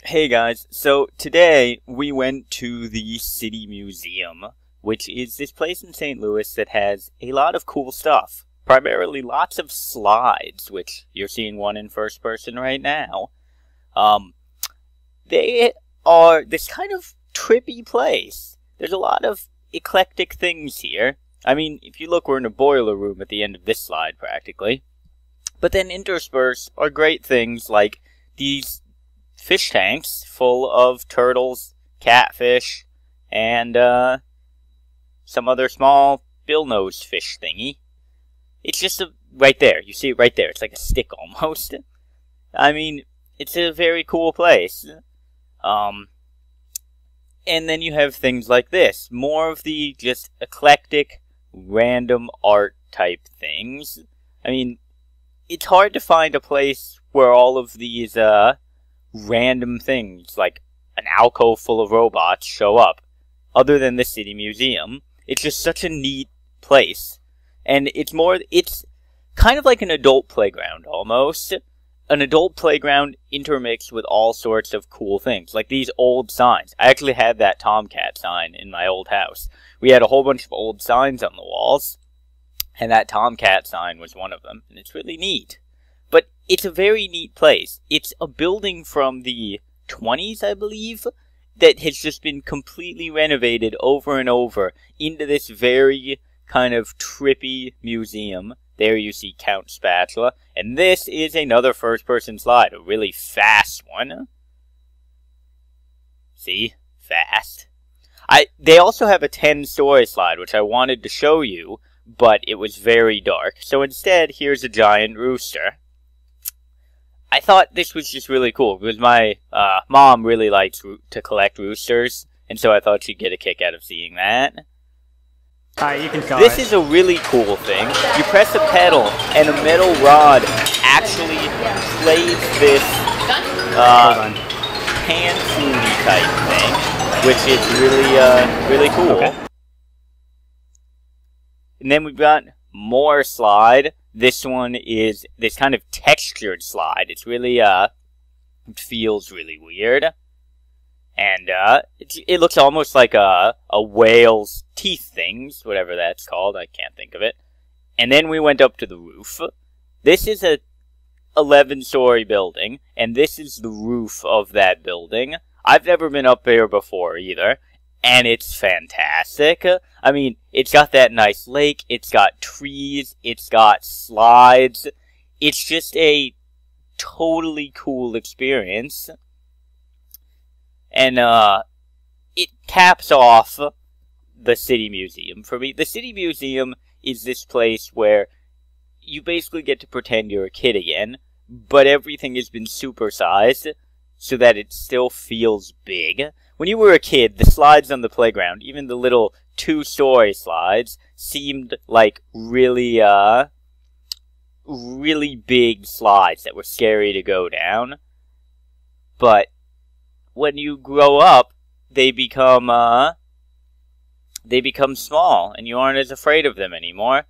Hey guys, so today we went to the City Museum, which is this place in St. Louis that has a lot of cool stuff. Primarily lots of slides, which you're seeing one in first person right now. They are this kind of trippy place. There's a lot of eclectic things here. I mean, if you look, we're in a boiler room at the end of this slide, practically. But then interspersed are great things like these fish tanks full of turtles, catfish, and some other small bill-nosed fish thingy. It's just right there. You see it right there. It's like a stick almost. I mean, it's a very cool place. And then you have things like this. More of the just eclectic, random art type things. I mean, it's hard to find a place where all of these, random things, like an alcove full of robots, show up, other than the City Museum. It's just such a neat place. And it's kind of like an adult playground, almost. An adult playground intermixed with all sorts of cool things, like these old signs. I actually had that Tomcat sign in my old house. We had a whole bunch of old signs on the walls, and that Tomcat sign was one of them, and it's really neat. But it's a very neat place. It's a building from the 20s, I believe, that has just been completely renovated over and over into this very kind of trippy museum. There you see Count Spatula. And this is another first-person slide, a really fast one. See? Fast. They also have a 10-story slide, which I wanted to show you, but it was very dark. So instead, here's a giant rooster. I thought this was just really cool, because my mom really likes to collect roosters, and so I thought she'd get a kick out of seeing that. Alright, you can go. This is a really cool thing. You press a pedal, and a metal rod actually plays this hand flute type thing, which is really cool. Okay. And then we've got more slide. This one is this kind of textured slide. It's really, it feels really weird. And, it looks almost like a whale's teeth things, whatever that's called. I can't think of it. And then we went up to the roof. This is a 11-story building, and this is the roof of that building. I've never been up there before either. And it's fantastic. I mean, it's got that nice lake, it's got trees, it's got slides. It's just a totally cool experience. And, it caps off the City Museum for me. The City Museum is this place where you basically get to pretend you're a kid again, but everything has been supersized so that it still feels big. When you were a kid, the slides on the playground, even the little 2-story slides, seemed like really big slides that were scary to go down. But when you grow up, they become small, and you aren't as afraid of them anymore.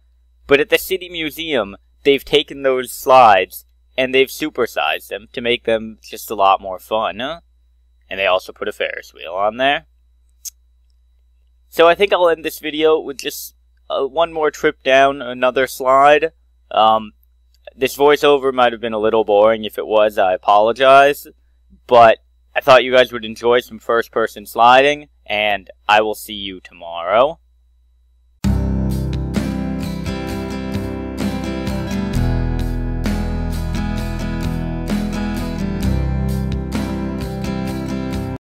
But at the City Museum, they've taken those slides and they've supersized them to make them just a lot more fun. And they also put a Ferris wheel on there. So I think I'll end this video with just one more trip down another slide. This voiceover might have been a little boring. If it was, I apologize. But I thought you guys would enjoy some first-person sliding, and I will see you tomorrow.